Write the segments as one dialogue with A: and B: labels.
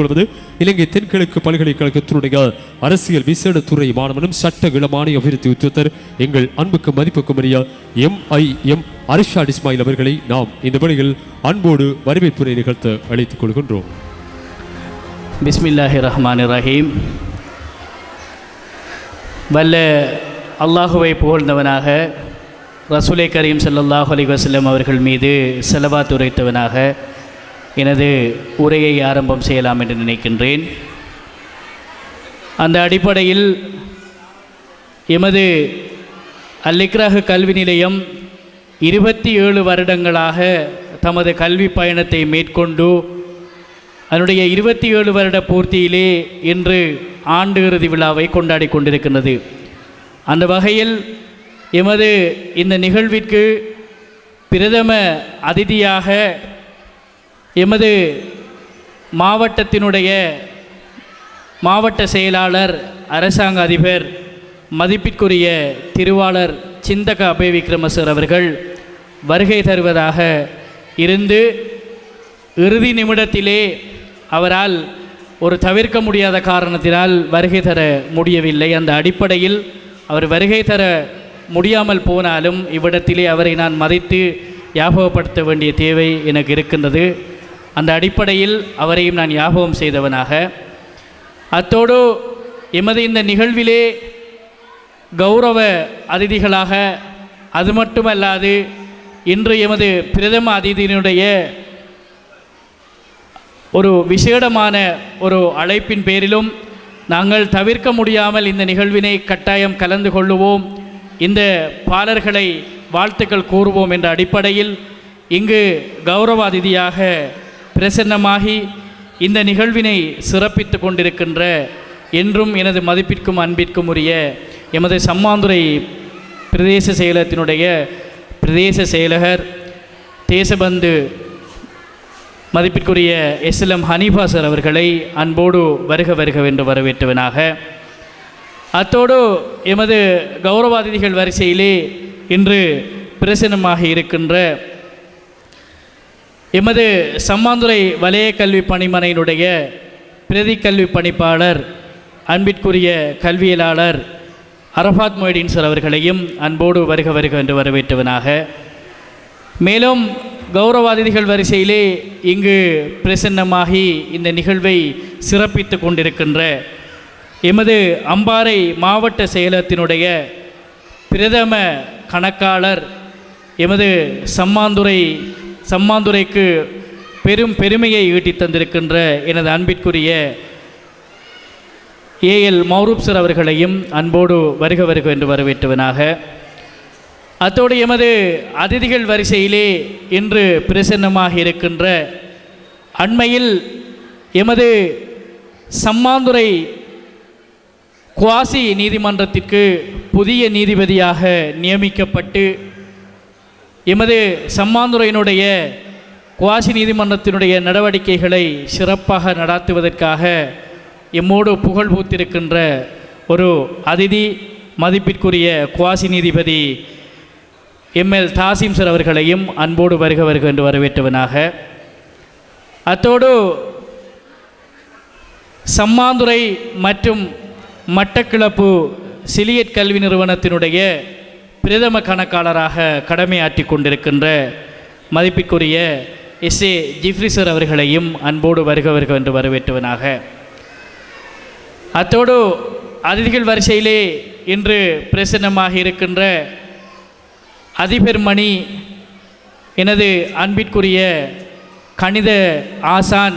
A: கொள்வது இலங்கை தென்கிழக்கு பல்கலைக்கழகத்தினுடைய அரசியல் விசேட துறை மாணவனும் சட்ட இளமானி அபிவிருத்தி உத்தியோகத்தர் எங்கள் அன்புக்கு மதிப்புக்கும் உரிய MIM அரிஷாட் இஸ்மாயில் அவர்களை நாம் இந்த வழியில் அன்போடு வரவேற்புரை நிகழ்த்த அழைத்துக் கொள்கின்றோம்.
B: பிஸ்மில்லாஹிர் ரஹ்மானிர் ரஹீம். வல்ல அல்லாஹுவை புகழ்ந்தவனாக, ரசூலை கரீம் ஸல்லல்லாஹு அலைஹி வஸல்லம் அவர்கள் மீது ஸலவாத் உரைத்தவனாக எனது உரையை ஆரம்பம் செய்யலாம் என்று நினைக்கின்றேன். அந்த அடிப்படையில் எமது அல்-இக்ராஹ் கல்வி நிலையம் 27 வருடங்களாக தமது கல்வி பயணத்தை மேற்கொண்டு அதனுடைய 27 வருட பூர்த்தியிலே இன்று ஆண்டு இறுதி விழாவை கொண்டாடி கொண்டிருக்கின்றது. அந்த வகையில் எமது இந்த நிகழ்விற்கு பிரதம அதிதியாக எமது மாவட்டத்தினுடைய மாவட்ட செயலாளர், அரசாங்க அதிபர், மதிப்பிற்குரிய திருவாளர் சிந்தக அபய விக்ரமசர் அவர்கள் வருகை தருவதாக இருந்து இறுதி நிமிடத்திலே அவரால் ஒரு தவிர்க்க முடியாத காரணத்தினால் வருகை தர முடியவில்லை. அந்த அடிப்படையில் அவர் வருகை தர முடியாமல் போனாலும் இவ்விடத்திலே அவரை நான் மதித்து ஞாபகப்படுத்த வேண்டிய தேவை எனக்கு இருக்கின்றது. அந்த அடிப்படையில் அவரையும் நான் ஞாபகம் செய்தவனாக, அத்தோடு எமது இந்த நிகழ்விலே கௌரவ அதிதிகளாக, அது மட்டுமல்லாது இன்று எமது பிரதம அதிதியினுடைய ஒரு விசேடமான ஒரு அழைப்பின் பேரிலும் நாங்கள் தவிர்க்க முடியாமல் இந்த நிகழ்வினை கட்டாயம் கலந்து கொள்ளுவோம், இந்த பாலர்களை வாழ்த்துக்கள் கூறுவோம் என்ற அடிப்படையில் இங்கு கௌரவ அதிதியாக பிரசன்னமாகி இந்த நிகழ்வினை சிறப்பித்து கொண்டிருக்கின்ற என்றும் எனது மதிப்பிற்கும் அன்பிற்கும் உரிய எமது சம்மாந்துறை பிரதேச செயலகத்தினுடைய பிரதேச செயலகர் தேசபந்து மதிப்பிற்குரிய SLM ஹனீஃபா சார் அவர்களை அன்போடு வருக வருகவென்று வரவேற்றவனாக, அத்தோடு எமது கௌரவ அதிதிகள் வரிசையிலே இன்று பிரசன்னமாக இருக்கின்ற எமது சம்மாந்துறை வலய கல்வி பணிமனையினுடைய பிரதி கல்வி பணிப்பாளர், அன்பிற்குரிய கல்வியலாளர் அரஃபாத் மொய்டீன் சார் அவர்களையும் அன்போடு வருக வருக என்று வரவேற்றவனாக, மேலும் கௌரவ அதிதிகள் வரிசையிலே இங்கு பிரசன்னமாகி இந்த நிகழ்வை சிறப்பித்து கொண்டிருக்கின்ற எமது அம்பாறை மாவட்ட செயலகத்தினுடைய பிரதம கணக்காளர், எமது சம்மாந்துறைக்கு பெரும் பெருமையை ஈட்டி தந்திருக்கின்ற எனது அன்பிற்குரிய AL மௌரூப் சார் அவர்களையும் அன்போடு வருக வருக என்று வரவேற்றவனாக, அத்தோடு எமது அதிதிகள் வரிசையிலே இன்று பிரசன்னமாக இருக்கின்ற அண்மையில் எமது சம்மாந்துறை குவாசி நீதிமன்றத்திற்கு புதிய நீதிபதியாக நியமிக்கப்பட்டு எமது சம்மாந்துறையினுடைய குவாசி நீதிமன்றத்தினுடைய நடவடிக்கைகளை சிறப்பாக நடாத்துவதற்காக எம்மோடு புகழ் பூத்திருக்கின்ற ஒரு அதிதி, மதிப்பிற்குரிய குவாசி நீதிபதி ML தாசிம் சார் அவர்களையும் அன்போடு வருக வருக என்று வரவேற்றவனாக, அத்தோடு சம்மாந்துறை மற்றும் மட்டக்களப்பு சிலியட் கல்வி நிறுவனத்தினுடைய பிரதம கணக்காளராக கடமையாற்றி கொண்டிருக்கின்ற மதிப்பிற்குரிய SA ஜிஃப்ரி சார் அவர்களையும் அன்போடு வருக வருக என்று வரவேற்றவனாக, அத்தோடு அதிதிகள் வரிசையிலே இன்று பிரசன்னமாக இருக்கின்ற அதிபர் மணி, எனது அன்பிற்குரிய கணித ஆசான்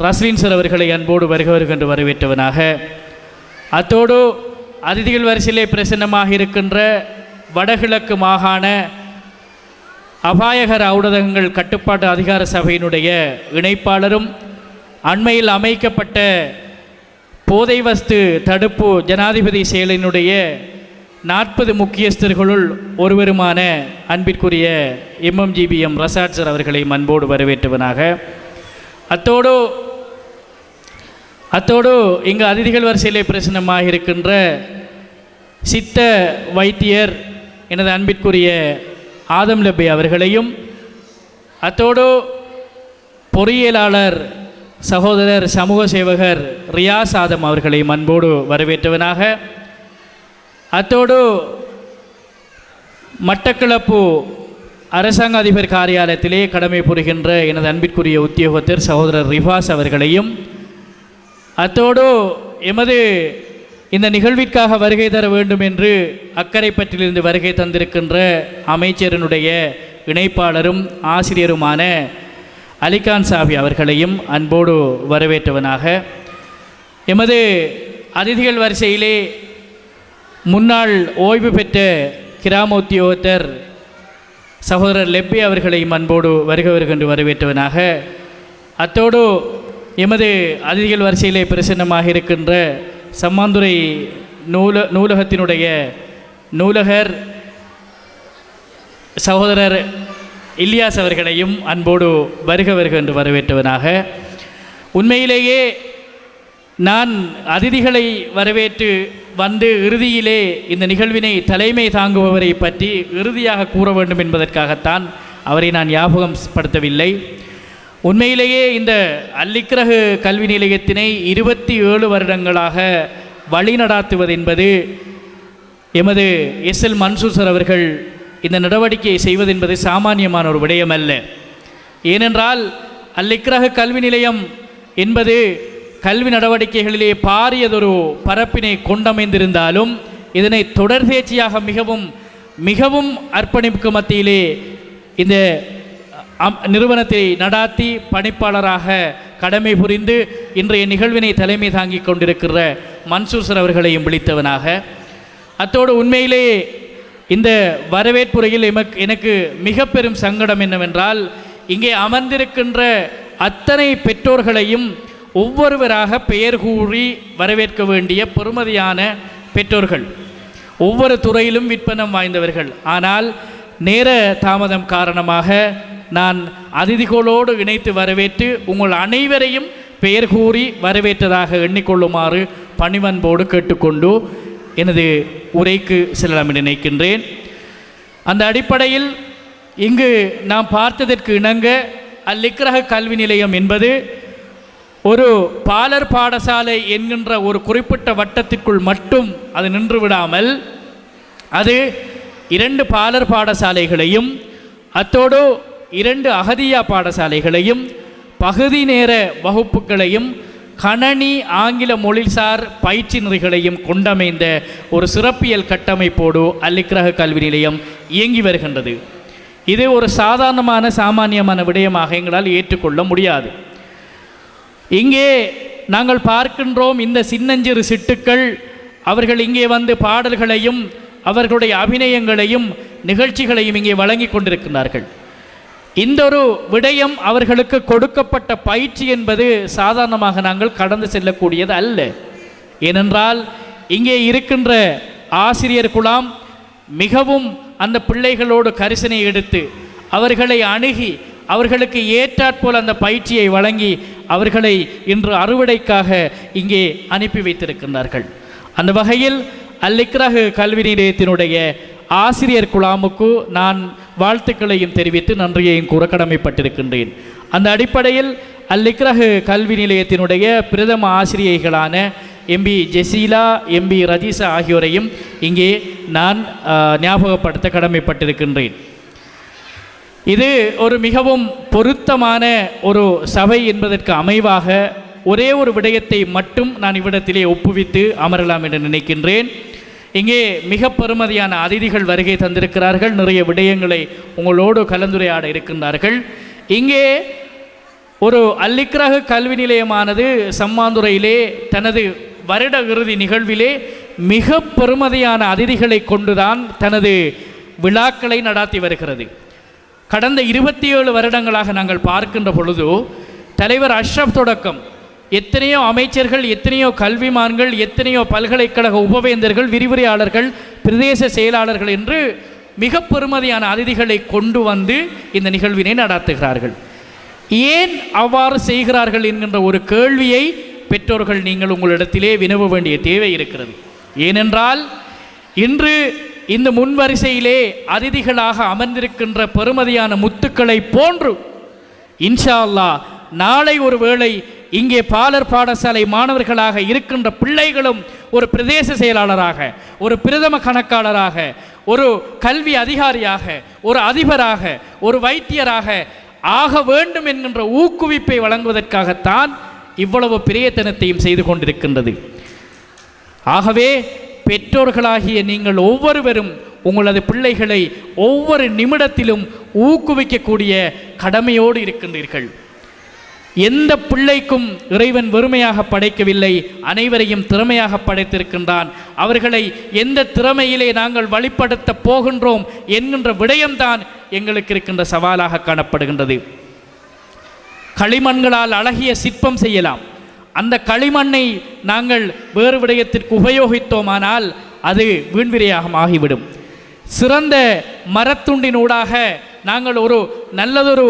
B: ரஸ்லின் சார் அவர்களை அன்போடு வருக வருக என்று வரவேற்றவனாக, அத்தோடு அதிதிகள் வரிசையிலே பிரசன்னமாக இருக்கின்ற வடகிழக்கு மாகாண அபாயகர ஊடகங்கள் கட்டுப்பாட்டு அதிகார சபையினுடைய இணைப்பாளரும் அண்மையில் அமைக்கப்பட்ட போதை வஸ்து தடுப்பு ஜனாதிபதி செயலினுடைய 40 முக்கியஸ்தர்களுள் ஒருவருமான அன்பிற்குரிய MMGBM ரசாட் சார் அவர்களை அன்போடு வரவேற்றவனாக, அத்தோடு இங்கு அதிதிகள் வரிசையிலே பிரசன்னமாக இருக்கின்ற சித்த வைத்தியர் எனது அன்பிற்குரிய ஆதம் லப்பே அவர்களையும், அத்தோடு பொறியியலாளர் சகோதரர் சமூக சேவகர் ரியாஸ் ஆதம் அவர்களை அன்போடு வரவேற்றவனாக, அத்தோடு மட்டக்களப்பு அரசாங்க அதிபர் காரியாலயத்திலே கடமை புரிகின்ற எனது அன்பிற்குரிய உத்தியோகத்தர் சகோதரர் ரிஃபாஸ் அவர்களையும், அத்தோடு எமது இந்த நிகழ்விற்காக வருகை தர வேண்டும் என்று அக்கரைப்பற்றிலிருந்து வருகை தந்திருக்கின்ற அமைச்சரினுடைய இணைப்பாளரும் ஆசிரியருமான அலிகான் சாபி அவர்களையும் அன்போடு வரவேற்றவனாக, எமது அதிதிகள் வரிசையிலே முன்னாள் ஓய்வு பெற்ற கிராம உத்தியோகத்தர் சகோதரர் லெப்பி அவர்களையும் அன்போடு வருகின்ற வரவேற்றவனாக, அத்தோடு எமது அதிதிகள் வரிசையிலே பிரசன்னமாக இருக்கின்ற சம்மாந்துறை நூலகத்தினுடைய நூலகர் சகோதரர் இல்யாஸ் அவர்களையும் அன்போடு என்று வரவேற்றவனாக, உண்மையிலேயே நான் அதிதிகளை வரவேற்று வந்து இறுதியிலே இந்த நிகழ்வினை தலைமை தாங்குபவரை பற்றி இறுதியாக கூற வேண்டும் என்பதற்காகத்தான் அவரை நான் ஞாபகம் படுத்தவில்லை. உண்மையிலேயே இந்த அல்லிக்ரஹு கல்வி நிலையத்தினை 27 வருடங்களாக வழிநடாத்துவது என்பது எமது எஸ்எல் மன்சூர் சார் அவர்கள் இந்த நடவடிக்கையை செய்வது என்பது சாமானியமான ஒரு விடயமல்ல. ஏனென்றால் அல்லிக்ரஹு கல்வி நிலையம் என்பது கல்வி நடவடிக்கைகளிலே பாரியதொரு பரப்பினை கொண்டமைந்திருந்தாலும் இதனை தொடர்ந்தேர்ச்சியாக மிகவும் அர்ப்பணிப்பு மத்தியிலே இந்த நிறுவனத்தை நடாத்தி பணிப்பாளராக கடமை புரிந்து இன்றைய நிகழ்வினை தலைமை தாங்கி கொண்டிருக்கிற மன்சூர் சார் அவர்களையும் விழித்தவனாக, அத்தோடு உண்மையிலே இந்த வரவேற்புரையில் எனக்கு மிக பெரும் சங்கடம் என்னவென்றால், இங்கே அமர்ந்திருக்கின்ற அத்தனை பெற்றோர்களையும் ஒவ்வொருவராக பெயர் கூறி வரவேற்க வேண்டிய பெருமதியான பெற்றோர்கள், ஒவ்வொரு துறையிலும் விற்பனம் வாய்ந்தவர்கள். ஆனால் நேர தாமதம் காரணமாக நான் அதிதிகளோடு இணைத்து வரவேற்று உங்கள் அனைவரையும் பெயர் கூறி வரவேற்றதாக எண்ணிக்கொள்ளுமாறு பணிவன்போடு கேட்டுக்கொண்டு எனது உரைக்கு செல்லலாம் என்று நினைக்கின்றேன். அந்த அடிப்படையில் இங்கு நாம் பார்த்ததற்கு இணங்க அல்லிக்ரஹு கல்வி நிலையம் என்பது ஒரு பாலர் பாடசாலை என்கின்ற ஒரு குறிப்பிட்ட வட்டத்திற்குள் மட்டும் அது நின்று விடாமல் அது 2 பாலர் பாடசாலைகளையும் அத்தோடு 2 அகதியா பாடசாலைகளையும் பகுதி நேர வகுப்புகளையும் கணனி ஆங்கில மொழிசார் பயிற்சி நெறிகளையும் கொண்டமைந்த ஒரு சிறப்பியல் கட்டமைப்போடு அல்லிக்ரஹு கல்வி நிலையம் இயங்கி வருகின்றது. இது ஒரு சாமானியமான விடயமாக எங்களால் ஏற்றுக்கொள்ள முடியாது. இங்கே நாங்கள் பார்க்கின்றோம், இந்த சின்னஞ்சிறு சிட்டுக்கள் அவர்கள் இங்கே வந்து பாடல்களையும் அவர்களுடைய அபிநயங்களையும் நிகழ்ச்சிகளையும் இங்கே வழங்கி கொண்டிருக்கிறார்கள். இந்த ஒரு விடயம் அவர்களுக்கு கொடுக்கப்பட்ட பயிற்சி என்பது சாதாரணமாக நாங்கள் கடந்து செல்லக்கூடியது அல்ல. ஏனென்றால் இங்கே இருக்கின்ற ஆசிரியர் குழாம் மிகவும் அந்த பிள்ளைகளோடு கரிசனை எடுத்து அவர்களை அணுகி அவர்களுக்கு ஏற்றாற்போல் அந்த பயிற்சியை வழங்கி அவர்களை இன்று அறுவடைக்காக இங்கே அனுப்பி வைத்திருக்கின்றார்கள். அந்த வகையில் அல்லிக்ரஹு கல்வி நிலையத்தினுடைய ஆசிரியர் குழாமுக்கு நான் வாழ்த்துக்களையும் தெரிவித்து நன்றியையும் கூற கடமைப்பட்டிருக்கின்றேன். அந்த அடிப்படையில் அல்லிக்ரஹு கல்வி நிலையத்தினுடைய பிரதம ஆசிரியைகளான எம்பி ஜெசீலா, எம்பி ரதீசா ஆகியோரையும் இங்கே நான் ஞாபகப்படுத்த கடமைப்பட்டிருக்கின்றேன். இது ஒரு மிகவும் பொருத்தமான ஒரு சபை என்பதற்கு அமைவாக ஒரே ஒரு விடயத்தை மட்டும் நான் இவ்விடத்திலே ஒப்புவித்து அமரலாம் என்று நினைக்கின்றேன். இங்கே மிக பெருமதியான அதிதிகள் வருகை தந்திருக்கிறார்கள். நிறைய விடயங்களை உங்களோடு கலந்துரையாட இருக்கின்றார்கள். இங்கே ஒரு அல்லிக்ரஹு கல்வி நிலையமானது சம்மாந்துறையிலே தனது வருட இறுதி நிகழ்விலே மிக பெருமதியான அதிதிகளை கொண்டுதான் தனது விழாக்களை நடாத்தி வருகிறது. கடந்த 27 வருடங்களாக நாங்கள் பார்க்கின்ற பொழுது தலைவர் அஷ்ரப் தொடக்கம் எத்தனையோ அமைச்சர்கள், எத்தனையோ கல்விமான்கள், எத்தனையோ பல்கலைக்கழக உபவேந்தர்கள், விரிவுரையாளர்கள், பிரதேச செயலாளர்கள் என்று மிக பெருமதியான அதிதிகளை கொண்டு வந்து இந்த நிகழ்வினை நடாத்துகிறார்கள். ஏன் அவ்வாறு செய்கிறார்கள் என்கின்ற ஒரு கேள்வியை பெற்றோர்கள் நீங்கள் உங்களிடத்திலே வினவ வேண்டிய தேவை இருக்கிறது. ஏனென்றால் இன்று இந்த முன்வரிசையிலே அதிதிகளாக அமர்ந்திருக்கின்ற பெருமதியான முத்துக்களை போன்று இன்ஷா அல்லாஹ் நாளை ஒரு வேளை இங்கே பாலர் பாடசாலை மாணவர்களாக இருக்கின்ற பிள்ளைகளும் ஒரு பிரதேச செயலாளராக, ஒரு பிரதம கணக்காளராக, ஒரு கல்வி அதிகாரியாக, ஒரு அதிபராக, ஒரு வைத்தியராக ஆக வேண்டும் என்கின்ற ஊக்குவிப்பை வழங்குவதற்காகத்தான் இவ்வளவு பிரயத்தனத்தையும் செய்து கொண்டிருக்கின்றது. ஆகவே பெற்றோர்களாகிய நீங்கள் ஒவ்வொருவரும் உங்களது பிள்ளைகளை ஒவ்வொரு நிமிடத்திலும் ஊக்குவிக்கக்கூடிய கடமையோடு இருக்கின்றீர்கள். எந்த பிள்ளைக்கும் இறைவன் வெறுமையாக படைக்கவில்லை, அனைவரையும் திறமையாக படைத்திருக்கின்றான். அவர்களை எந்த திறமையிலே நாங்கள் வழிப்படுத்த போகின்றோம் என்கின்ற விடயம்தான் எங்களுக்கு இருக்கின்ற சவாலாக காணப்படுகின்றது. களிமண்களால் அழகிய சிற்பம் செய்யலாம். அந்த களிமண்ணை நாங்கள் வேறு விடயத்திற்கு உபயோகித்தோமானால் அது வீண்விரையாக ஆகிவிடும். சிறந்த மரத்துண்டினூடாக நாங்கள் நல்லதொரு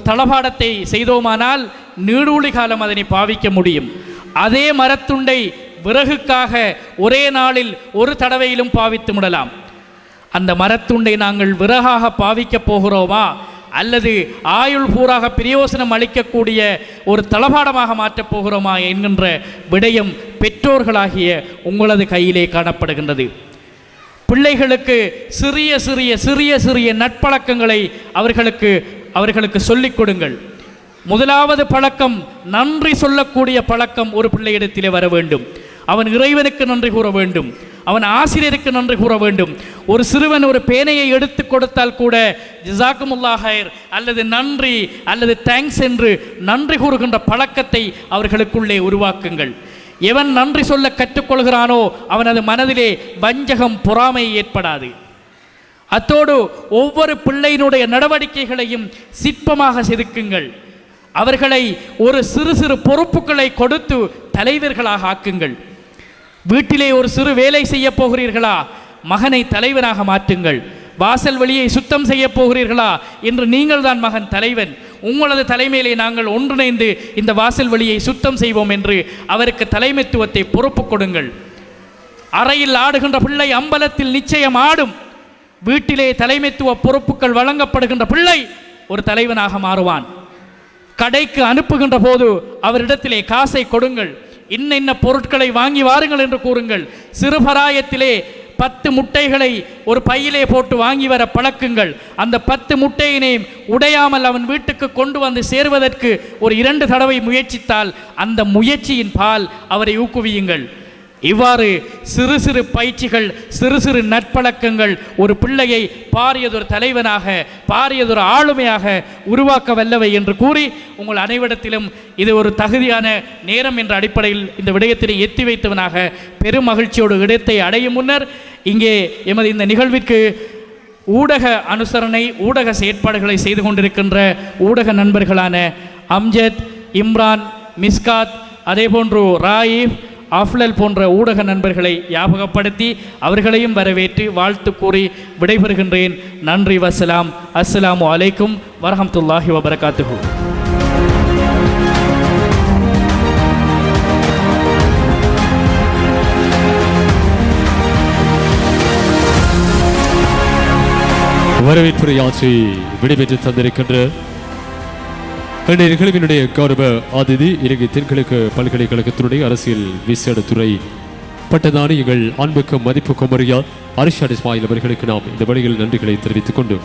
B: தளபாடத்தை செய்தோமானால் நீடூழி காலம் அதனை பாவிக்க முடியும். அதே மரத்துண்டை விறகுக்காக ஒரே நாளில் ஒரு தடவையிலும் பாவித்து விடலாம். அந்த மரத்துண்டை நாங்கள் விறகாக பாவிக்கப் போகிறோமா அல்லது ஆயுள் பூராக பிரயோசனம் அளிக்கக்கூடிய ஒரு தளபாடமாக மாற்றப் போகிறோமா என்கின்ற விடயம் பெற்றோர்களாகிய உங்களது கையிலே காணப்படுகின்றது. பிள்ளைகளுக்கு சிறிய சிறிய சிறிய சிறிய நட்பழக்கங்களை அவர்களுக்கு சொல்லிக் கொடுங்கள். முதலாவது பழக்கம், நன்றி சொல்லக்கூடிய பழக்கம் ஒரு பிள்ளையிடத்திலே வர வேண்டும். அவன் இறைவனுக்கு நன்றி கூற வேண்டும், அவன் ஆசிரியருக்கு நன்றி கூற வேண்டும். ஒரு சிறுவன் ஒரு பேனையை எடுத்து கொடுத்தால் கூட ஜஸாக்குமுல்லாஹ் ஹைர் அல்லது நன்றி அல்லது தேங்க்ஸ் என்று நன்றி கூறுகின்ற பழக்கத்தை அவர்களுக்குள்ளே உருவாக்குங்கள். எவன் நன்றி சொல்ல கற்றுக்கொள்கிறானோ அவனது மனதிலே வஞ்சகம், பொறாமை ஏற்படாது. அத்தோடு ஒவ்வொரு பிள்ளையினுடைய நடவடிக்கைகளையும் சிற்பமாக செதுக்குங்கள். அவர்களை ஒரு சிறு சிறு பொறுப்புகளை கொடுத்து தலைவர்களாக ஆக்குங்கள். வீட்டிலே ஒரு சிறு வேலை செய்ய போகிறீர்களா, மகனை தலைவனாக மாற்றுங்கள். வாசல் வெளியை சுத்தம் செய்ய போகிறீர்களா, என்று நீங்கள் தான் மகன் தலைவன், உங்களது தலைமையிலே நாங்கள் ஒன்றிணைந்து இந்த வாசல் வெளியை சுத்தம் செய்வோம் என்று அவருக்கு தலைமைத்துவத்தை பொறுப்பு கொடுங்கள். அறையில் ஆடுகின்ற பிள்ளை அம்பலத்தில் நிச்சயம் ஆடும். வீட்டிலே தலைமைத்துவ பொறுப்புகள் வழங்கப்படுகின்ற பிள்ளை ஒரு தலைவனாக மாறுவான். கடைக்கு அனுப்புகின்ற போது அவரிடத்திலே காசை கொடுங்கள். இன்ன பொருட்களை வாங்கி வாருங்கள் என்று கூறுங்கள். சிறுபராயத்திலே 10 முட்டைகளை ஒரு பையிலே போட்டு வாங்கி வர பழக்குங்கள். அந்த 10 முட்டையினையும் உடையாமல் அவன் வீட்டுக்கு கொண்டு வந்து சேர்வதற்கு ஒரு 2 தடவை முயற்சித்தால் அந்த முயற்சியின் பால் அவரை ஊக்குவியுங்கள். இவ்வாறு சிறு சிறு பயிற்சிகள், சிறு சிறு நற்பழக்கங்கள் ஒரு பிள்ளையை பாரியதொரு தலைவனாக, பாரியதொரு ஆளுமையாக உருவாக்க வல்லவை என்று கூறி உங்கள் அனைவரிடத்திலும் இது ஒரு தகுதியான நேரம் என்ற அடிப்படையில் இந்த விடயத்தினை எத்தி வைத்தவனாக பெரும் மகிழ்ச்சியோடு இடத்தை அடையும் முன்னர் இங்கே எமது இந்த நிகழ்விற்கு ஊடக அனுசரணை, ஊடக செயற்பாடுகளை செய்து கொண்டிருக்கின்ற ஊடக நண்பர்களான அம்ஜத், இம்ரான், மிஸ்காத், அதேபோன்று ராயிப், ஆஃப்லல் போன்ற ஊடக நண்பர்களை ஞாபகப்படுத்தி அவர்களையும் வரவேற்று வாழ்த்து கூறி விடைபெறுகின்றேன். நன்றி, வசலாம். அஸ்ஸலாமு அலைக்கும் வரஹ்மத்துல்லாஹி வபரகாத்துஹு.
A: வரவேற்புரையாற்றி விடைபெற்று தந்திருக்கின்ற இந்த நிகழ்வினுடைய கௌரவ அதிதி இலங்கை தென்கிழக்கு பல்கலைக்கழகத்தினுடைய அரசியல் விசேட துறை பட்டதாரி எங்கள் அன்புக்கும் மதிப்புக்கும் உரிய அர்ஷாட் இஸ்மாயில் அவர்களுக்கு நாம் இந்த வழியில் நன்றிகளை தெரிவித்துக் கொண்டு